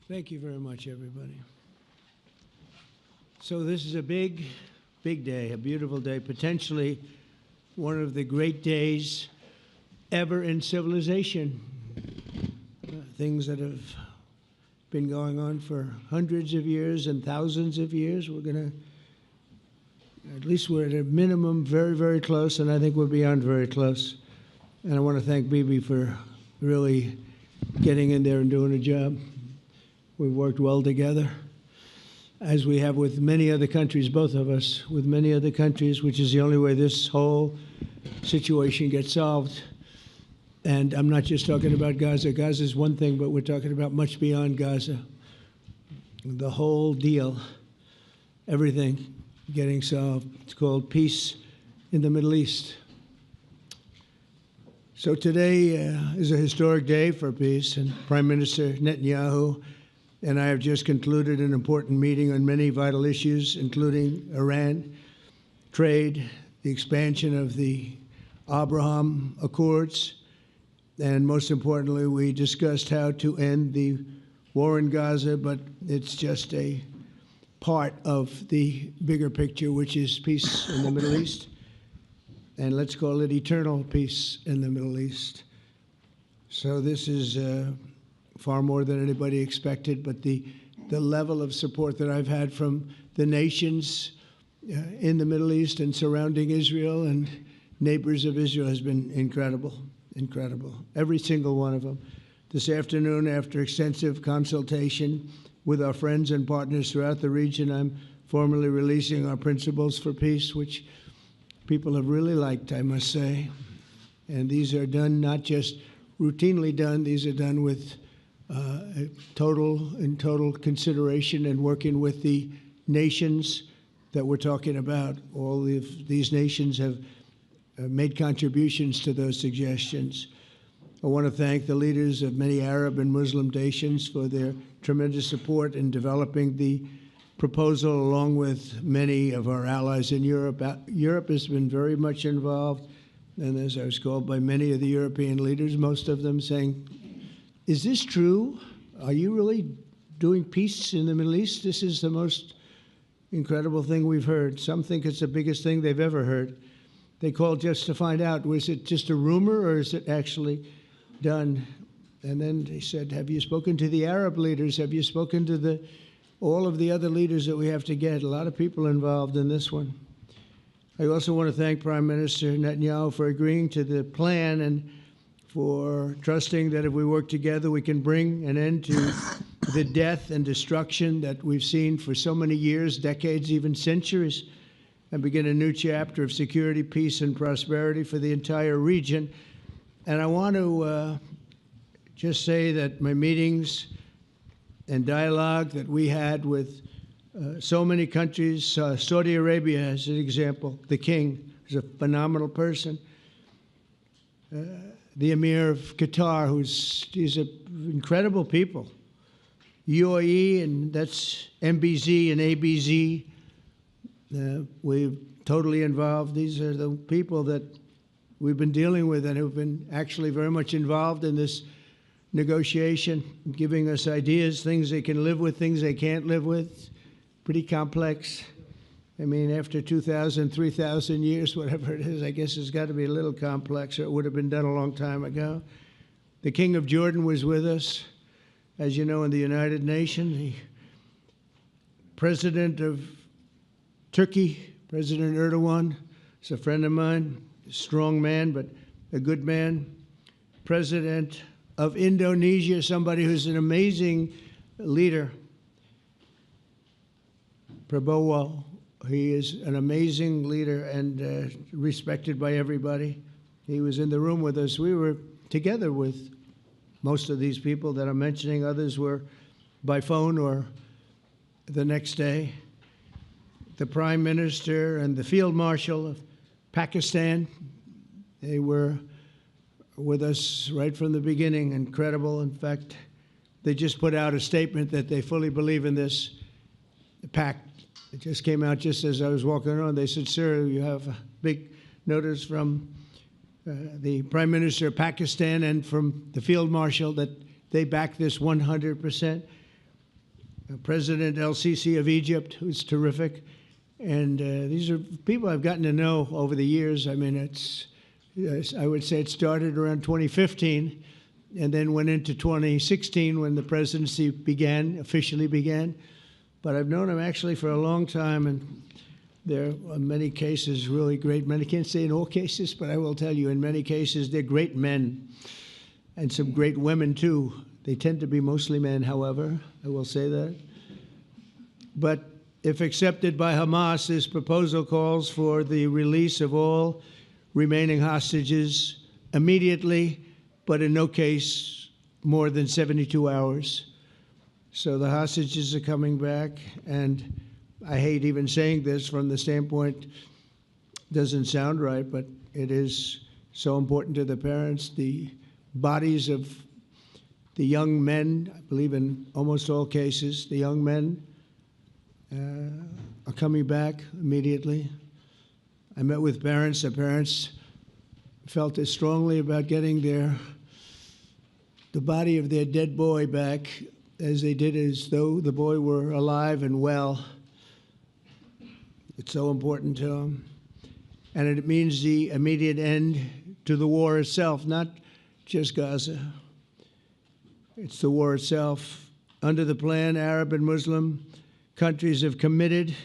Thank you very much, everybody. So this is a big, big day, a beautiful day, potentially one of the great days ever in civilization. Things that have been going on for hundreds of years and thousands of years. We're going to, at least we're at a minimum very, very close, and I think we're beyond very close. And I want to thank Bibi for really getting in there and doing a job. We've worked well together, as we have with many other countries, both of us, with many other countries, which is the only way this whole situation gets solved. And I'm not just talking about Gaza. Gaza is one thing, but we're talking about much beyond Gaza. The whole deal, everything getting solved. It's called peace in the Middle East. So today is a historic day for peace, and Prime Minister Netanyahu and I have just concluded an important meeting on many vital issues, including Iran, trade, the expansion of the Abraham Accords, and most importantly, we discussed how to end the war in Gaza, but it's just a part of the bigger picture, which is peace in the Middle East, and let's call it eternal peace in the Middle East. So this is far more than anybody expected, but the level of support that I've had from the nations in the Middle East and surrounding Israel and neighbors of Israel has been incredible, incredible. Every single one of them. This afternoon, after extensive consultation with our friends and partners throughout the region, I'm formally releasing our principles for peace, which people have really liked, I must say. And these are done not just routinely done, these are done with total consideration and working with the nations that we're talking about. All of these nations have made contributions to those suggestions. I want to thank the leaders of many Arab and Muslim nations for their tremendous support in developing the proposal, along with many of our allies in Europe. Europe has been very much involved, and as I was called by many of the European leaders, most of them saying, is this true? Are you really doing peace in the Middle East? This is the most incredible thing we've heard. Some think it's the biggest thing they've ever heard. They called just to find out, was it just a rumor or is it actually done? And then they said, have you spoken to the Arab leaders? Have you spoken to all of the other leaders that we have to get? A lot of people involved in this one. I also want to thank Prime Minister Netanyahu for agreeing to the plan and for trusting that if we work together, we can bring an end to the death and destruction that we've seen for so many years, decades, even centuries, and begin a new chapter of security, peace, and prosperity for the entire region. And I want to just say that my meetings and dialogue that we had with so many countries, Saudi Arabia as an example, the king is a phenomenal person. The Emir of Qatar, he's incredible people. UAE, and that's MBZ and ABZ. We're totally involved. These are the people that we've been dealing with and who've been actually very much involved in this negotiation, giving us ideas, things they can live with, things they can't live with. Pretty complex. I mean, after 2,000, 3,000 years, whatever it is, I guess it's got to be a little complex, or it would have been done a long time ago. The King of Jordan was with us, as you know, in the United Nations. The President of Turkey, President Erdogan, is a friend of mine, a strong man, but a good man. President of Indonesia, somebody who's an amazing leader, Prabowo. He is an amazing leader and respected by everybody. He was in the room with us. We were together with most of these people that I'm mentioning. Others were by phone or the next day. The Prime Minister and the Field Marshal of Pakistan, they were with us right from the beginning. Incredible. In fact, they just put out a statement that they fully believe in this pact. It just came out just as I was walking around. They said, sir, you have a big notice from the Prime Minister of Pakistan and from the Field Marshal that they back this 100%. President El-Sisi of Egypt, who's terrific. And these are people I've gotten to know over the years. I mean, I would say it started around 2015 and then went into 2016 when the presidency officially began. But I've known him actually for a long time, and there are in many cases really great men. I can't say in all cases, but I will tell you in many cases they're great men and some great women too. They tend to be mostly men, however, I will say that. But if accepted by Hamas, this proposal calls for the release of all remaining hostages immediately, but in no case more than 72 hours. So the hostages are coming back, and I hate even saying this from the standpoint, doesn't sound right, but it is so important to the parents. The bodies of the young men, I believe in almost all cases, the young men are coming back immediately. I met with parents. The parents felt as strongly about getting the body of their dead boy back as they did as though the boy were alive and well. It's so important to them. And it means the immediate end to the war itself, not just Gaza. It's the war itself. Under the plan, Arab and Muslim countries have committed,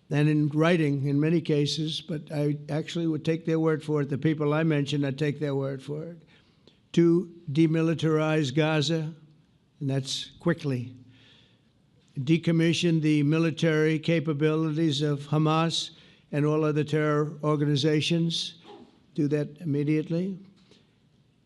and in writing in many cases, but I actually would take their word for it. The people I mentioned, I'd take their word for it, to demilitarize Gaza, and that's quickly. Decommission the military capabilities of Hamas and all other terror organizations. Do that immediately.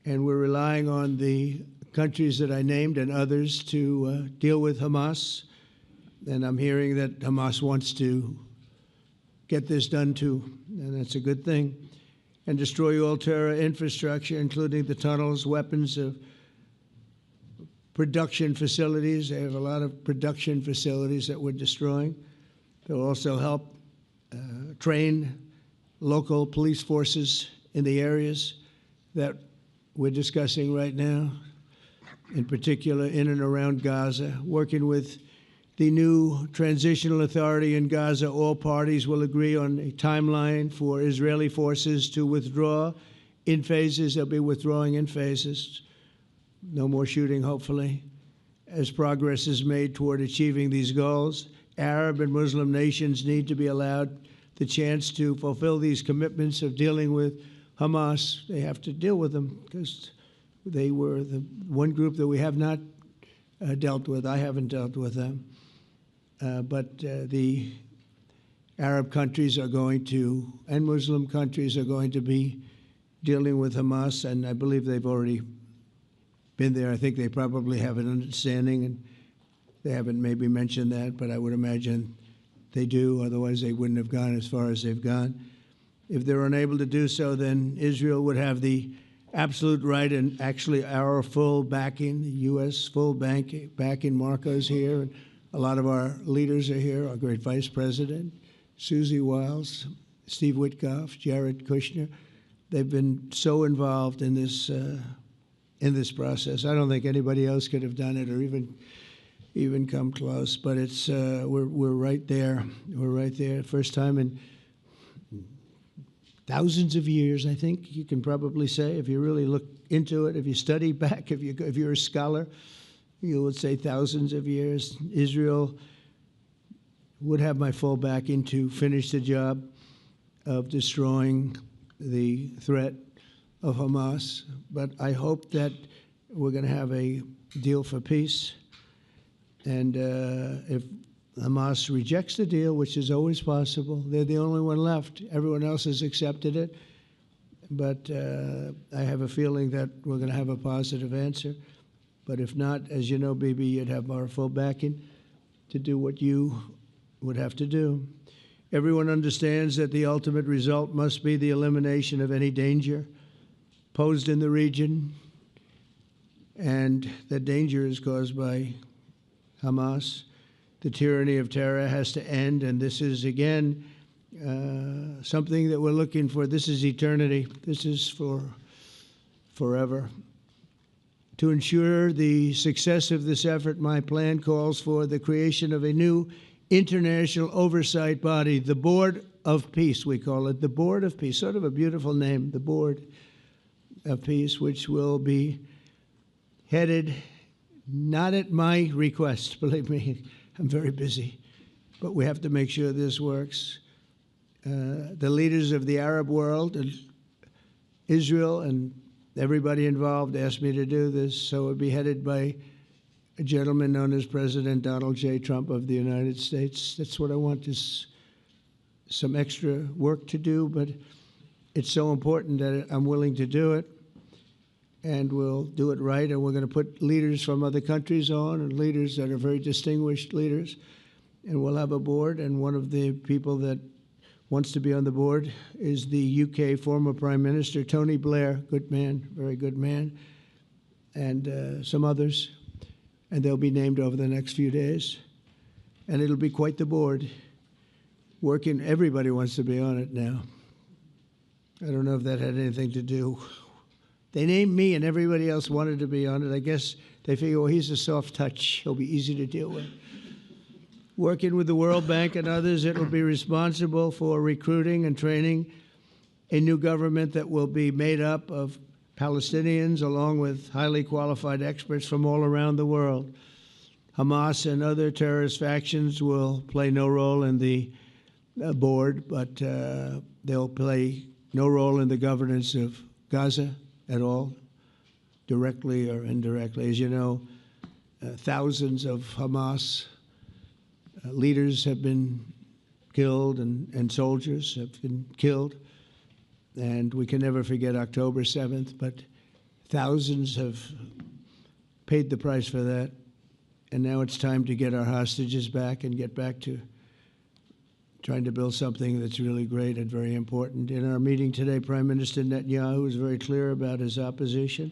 And we're relying on the countries that I named and others to deal with Hamas. And I'm hearing that Hamas wants to get this done too, and that's a good thing. And destroy all terror infrastructure, including the tunnels, weapons of production facilities. They have a lot of production facilities that we're destroying. They'll also help train local police forces in the areas that we're discussing right now, in particular in and around Gaza, working with the new transitional authority in Gaza. All parties will agree on a timeline for Israeli forces to withdraw in phases. They'll be withdrawing in phases. No more shooting, hopefully. As progress is made toward achieving these goals, Arab and Muslim nations need to be allowed the chance to fulfill these commitments of dealing with Hamas. They have to deal with them because they were the one group that we have not dealt with. I haven't dealt with them. But the Arab countries are going to, and Muslim countries are going to be dealing with Hamas, and I believe they've already been there. I think they probably have an understanding, and they haven't maybe mentioned that, but I would imagine they do, otherwise they wouldn't have gone as far as they've gone. If they're unable to do so, then Israel would have the absolute right and actually our full backing, the U.S. full backing. Marco's here, and a lot of our leaders are here, our great Vice President, Susie Wiles, Steve Witkoff, Jared Kushner. They've been so involved in this process. I don't think anybody else could have done it or even come close, but it's we're right there. We're right there. First time in thousands of years, I think you can probably say, if you really look into it, if you study back, if you're a scholar, you would say thousands of years. Israel would have my full backing to finish the job of destroying the threat of Hamas. But I hope that we're going to have a deal for peace. And if Hamas rejects the deal, which is always possible, they're the only one left. Everyone else has accepted it. But I have a feeling that we're going to have a positive answer. But if not, as you know, Bibi, you'd have our full backing to do what you would have to do. Everyone understands that the ultimate result must be the elimination of any danger posed in the region, and that danger is caused by Hamas. The tyranny of terror has to end, and this is, again, something that we're looking for. This is eternity. This is for forever. To ensure the success of this effort, my plan calls for the creation of a new international oversight body, the Board of Peace, we call it, the Board of Peace, sort of a beautiful name, the Board of Peace, which will be headed, not at my request, believe me, I'm very busy, but we have to make sure this works. The leaders of the Arab world and Israel and everybody involved asked me to do this, so it would be headed by a gentleman known as President Donald J. Trump of the United States. That's what I want, is some extra work to do, but it's so important that I'm willing to do it, and we'll do it right, and we're going to put leaders from other countries on, and leaders that are very distinguished leaders, and we'll have a board, and one of the people that wants to be on the board is the UK former Prime Minister, Tony Blair, good man, very good man, and some others, and they'll be named over the next few days, and it'll be quite the board. Working, everybody wants to be on it now. I don't know if that had anything to do. They named me and everybody else wanted to be on it. I guess they figure, well, he's a soft touch. He'll be easy to deal with. Working with the World Bank and others, it will be responsible for recruiting and training a new government that will be made up of Palestinians along with highly qualified experts from all around the world. Hamas and other terrorist factions will play no role in the board, but they'll play no role in the governance of Gaza at all, directly or indirectly. As you know, thousands of Hamas leaders have been killed and soldiers have been killed. And we can never forget October 7th, but thousands have paid the price for that. And now it's time to get our hostages back and get back to trying to build something that's really great and very important. In our meeting today, Prime Minister Netanyahu was very clear about his opposition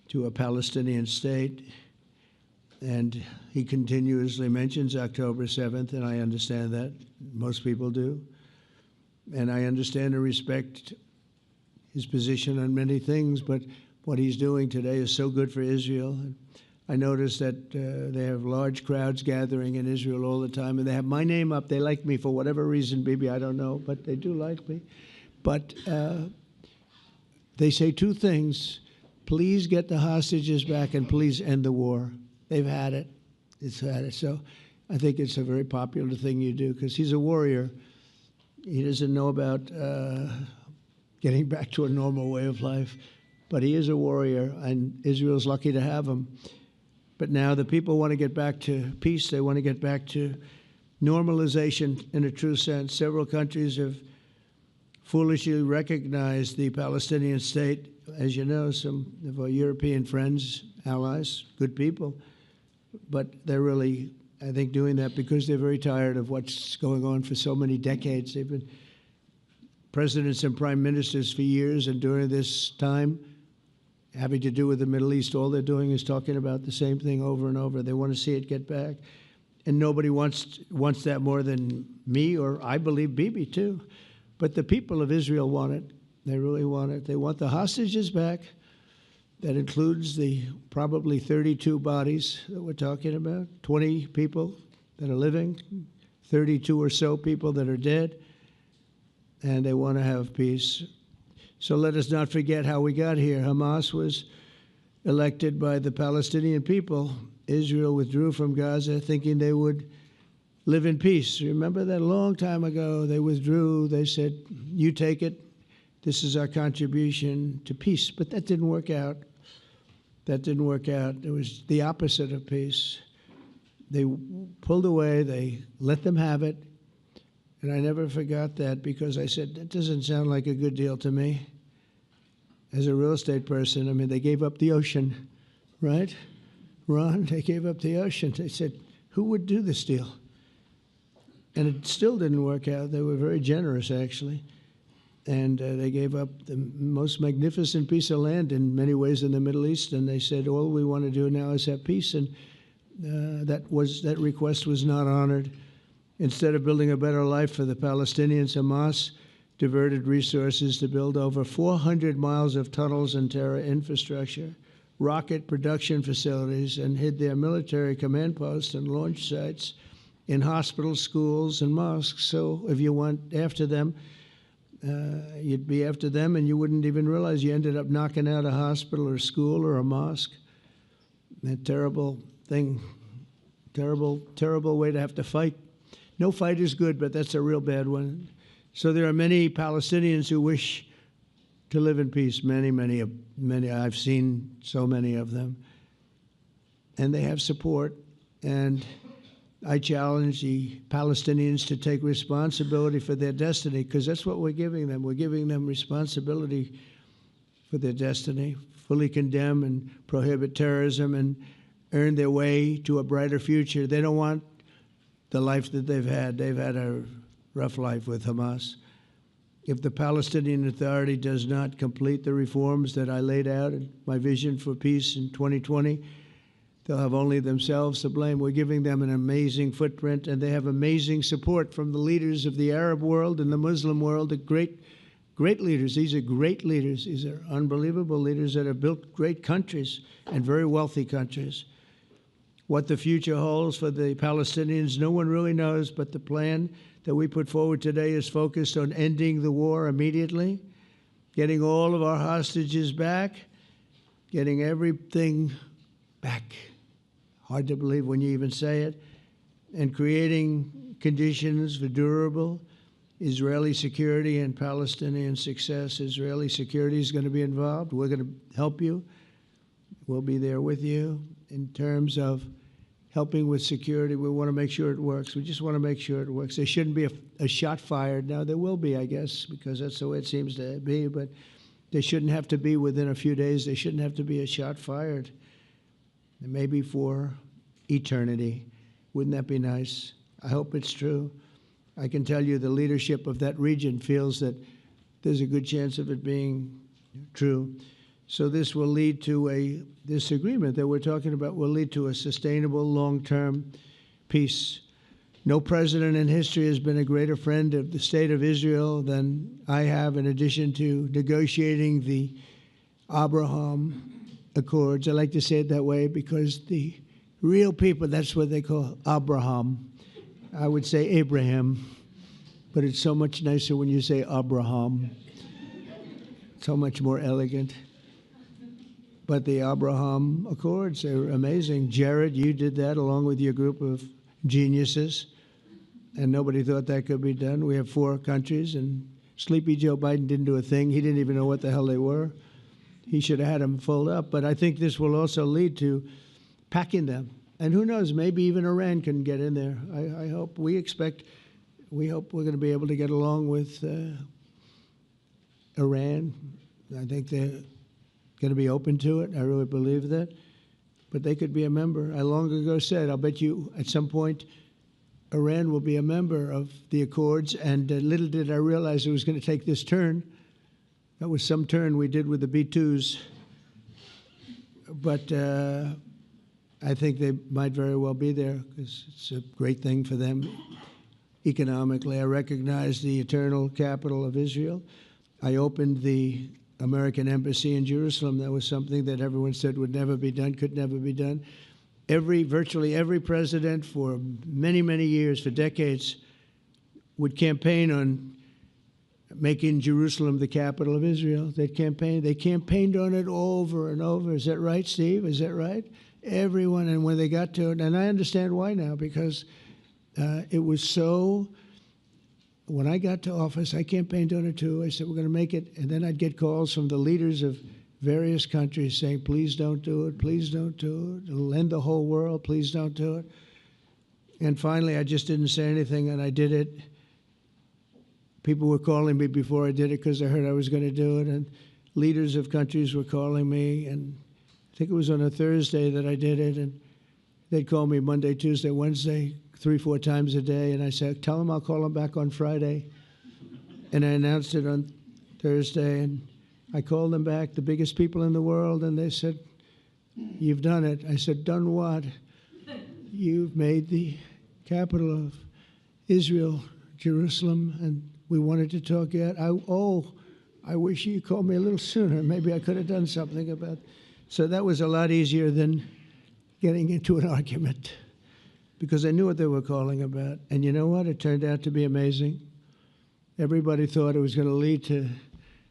to a Palestinian state. And he continuously mentions October 7th, and I understand that. Most people do. And I understand and respect his position on many things, but what he's doing today is so good for Israel. I noticed that they have large crowds gathering in Israel all the time, and they have my name up. They like me for whatever reason, maybe I don't know, but they do like me. But they say two things: please get the hostages back, and please end the war. They've had it. It's had it. So I think it's a very popular thing you do, because he's a warrior. He doesn't know about getting back to a normal way of life, but he is a warrior, and Israel's lucky to have him. But now the people want to get back to peace. They want to get back to normalization in a true sense. Several countries have foolishly recognized the Palestinian state. As you know, some of our European friends, allies, good people, but they're really, I think, doing that because they're very tired of what's going on for so many decades. They've been presidents and prime ministers for years, and during this time, having to do with the Middle East, all they're doing is talking about the same thing over and over. They want to see it get back. And nobody wants that more than me, or I believe Bibi too. But the people of Israel want it. They really want it. They want the hostages back. That includes the probably 32 bodies that we're talking about, 20 people that are living, 32 or so people that are dead, and they want to have peace. So let us not forget how we got here. Hamas was elected by the Palestinian people. Israel withdrew from Gaza thinking they would live in peace. Remember that a long time ago? They withdrew. They said, you take it. This is our contribution to peace. But that didn't work out. That didn't work out. It was the opposite of peace. They pulled away. They let them have it. And I never forgot that, because I said, that doesn't sound like a good deal to me. As a real estate person, I mean, they gave up the ocean, right? Ron, they gave up the ocean. They said, who would do this deal? And it still didn't work out. They were very generous, actually. And they gave up the most magnificent piece of land in many ways in the Middle East. And they said, all we want to do now is have peace. And that request was not honored. Instead of building a better life for the Palestinians, Hamas diverted resources to build over 400 miles of tunnels and terror infrastructure, rocket production facilities and hid their military command posts and launch sites in hospitals, schools, and mosques. So if you went after them, you'd be after them, and you wouldn't even realize you ended up knocking out a hospital or a school or a mosque. A terrible thing, terrible, terrible way to have to fight. No fight is good, but that's a real bad one. So there are many Palestinians who wish to live in peace. Many. I've seen so many of them, and they have support. And I challenge the Palestinians to take responsibility for their destiny, because that's what we're giving them. We're giving them responsibility for their destiny, fully condemn and prohibit terrorism and earn their way to a brighter future. They don't want the life that they've had. They've had a rough life with Hamas. If the Palestinian Authority does not complete the reforms that I laid out in my vision for peace in 2020, they'll have only themselves to blame. We're giving them an amazing footprint, and they have amazing support from the leaders of the Arab world and the Muslim world, the great leaders. These are great leaders. These are unbelievable leaders that have built great countries and very wealthy countries. What the future holds for the Palestinians, no one really knows, but the plan that we put forward today is focused on ending the war immediately, getting all of our hostages back, getting everything back. Hard to believe when you even say it, and creating conditions for durable Israeli security and Palestinian success. Israeli security is going to be involved. We're going to help you. We'll be there with you in terms of helping with security. We want to make sure it works. We just want to make sure it works. There shouldn't be a shot fired. Now, there will be, I guess, because that's the way it seems to be, but there shouldn't have to be within a few days. There shouldn't have to be a shot fired. Maybe for eternity. Wouldn't that be nice? I hope it's true. I can tell you the leadership of that region feels that there's a good chance of it being true. So this will lead to this agreement that we're talking about will lead to a sustainable long-term peace. No president in history has been a greater friend of the state of Israel than I have, in addition to negotiating the Abraham Accords. I like to say it that way because the real people, that's what they call Abraham. I would say Abraham, but it's so much nicer when you say Abraham. So much more elegant. But the Abraham Accords are amazing. Jared, you did that along with your group of geniuses, and nobody thought that could be done. We have 4 countries, and Sleepy Joe Biden didn't do a thing. He didn't even know what the hell they were. He should have had them fold up. But I think this will also lead to packing them. And who knows, maybe even Iran can get in there. I hope, we hope we're going to be able to get along with Iran. I think they're going to be open to it. I really believe that. But they could be a member. I long ago said, I'll bet you at some point Iran will be a member of the Accords. And little did I realize it was going to take this turn. That was some turn we did with the B-2s. But I think they might very well be there because it's a great thing for them economically. I recognize the eternal capital of Israel. I opened the American embassy in Jerusalem. That was something that everyone said would never be done, could never be done. Virtually every president for many, many years, for decades, would campaign on making Jerusalem the capital of Israel. They campaigned on it over and over. Is that right, Steve? Is that right? Everyone, and when they got to it, and I understand why now, because it was so. When I got to office, I campaigned on it too. I said, we're going to make it. And then I'd get calls from the leaders of various countries saying, please don't do it. Please don't do it. It'll end the whole world. Please don't do it. And finally, I just didn't say anything, and I did it. People were calling me before I did it because they heard I was going to do it. And leaders of countries were calling me. And I think it was on a Thursday that I did it. And they'd call me Monday, Tuesday, Wednesday, 3-4 times a day, and I said, tell them I'll call them back on Friday. And I announced it on Thursday, and I called them back, the biggest people in the world, and they said, you've done it. I said, done what? You've made the capital of Israel, Jerusalem, and we wanted to talk yet. I wish you called me a little sooner. Maybe I could have done something about So that was a lot easier than getting into an argument, because I knew what they were calling about. And you know what? It turned out to be amazing. Everybody thought it was going to lead to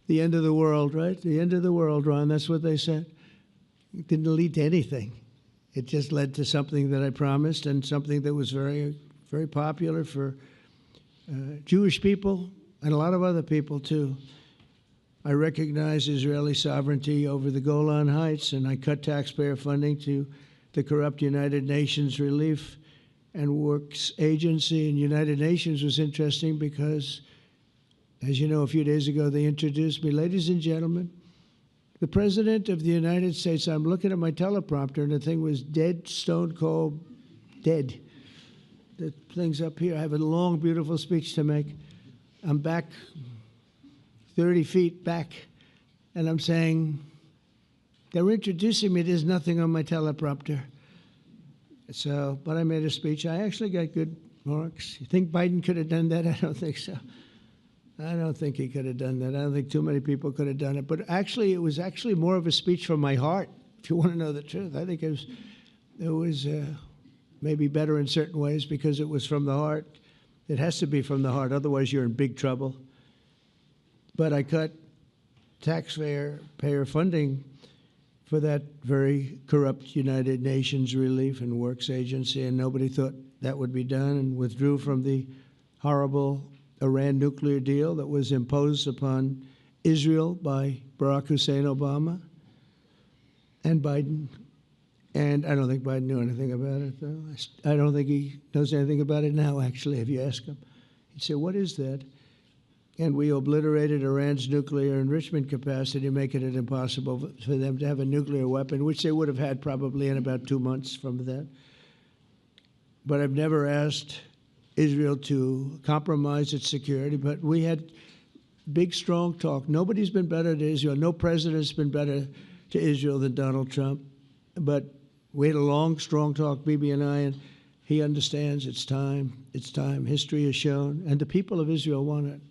the end of the world, right? The end of the world, Ron, that's what they said. It didn't lead to anything. It just led to something that I promised, and something that was very, very popular for Jewish people and a lot of other people, too. I recognize Israeli sovereignty over the Golan Heights, and I cut taxpayer funding to the corrupt United Nations Relief and Works Agency. And United Nations was interesting because, as you know, a few days ago they introduced me. Ladies and gentlemen, the President of the United States. I'm looking at my teleprompter, and the thing was dead, stone cold, dead. The thing's up here. I have a long, beautiful speech to make. I'm back 30 feet back, and I'm saying, they're introducing me. There's nothing on my teleprompter. So, but I made a speech. I actually got good marks. You think Biden could have done that? I don't think so. I don't think he could have done that. I don't think too many people could have done it. But actually, it was actually more of a speech from my heart, if you want to know the truth. I think it was maybe better in certain ways because it was from the heart. It has to be from the heart. Otherwise, you're in big trouble. But I cut taxpayer funding for that very corrupt United Nations Relief and Works Agency, and nobody thought that would be done, and withdrew from the horrible Iran nuclear deal that was imposed upon Israel by Barack Hussein Obama and Biden. And I don't think Biden knew anything about it, though. I don't think he knows anything about it now, actually, if you ask him. He'd say, what is that? And we obliterated Iran's nuclear enrichment capacity, making it impossible for them to have a nuclear weapon, which they would have had probably in about 2 months from that. But I've never asked Israel to compromise its security, but we had big, strong talk. Nobody's been better to Israel. No president's been better to Israel than Donald Trump. But we had a long, strong talk, Bibi and I, and he understands it's time. It's time. History has shown, and the people of Israel want it.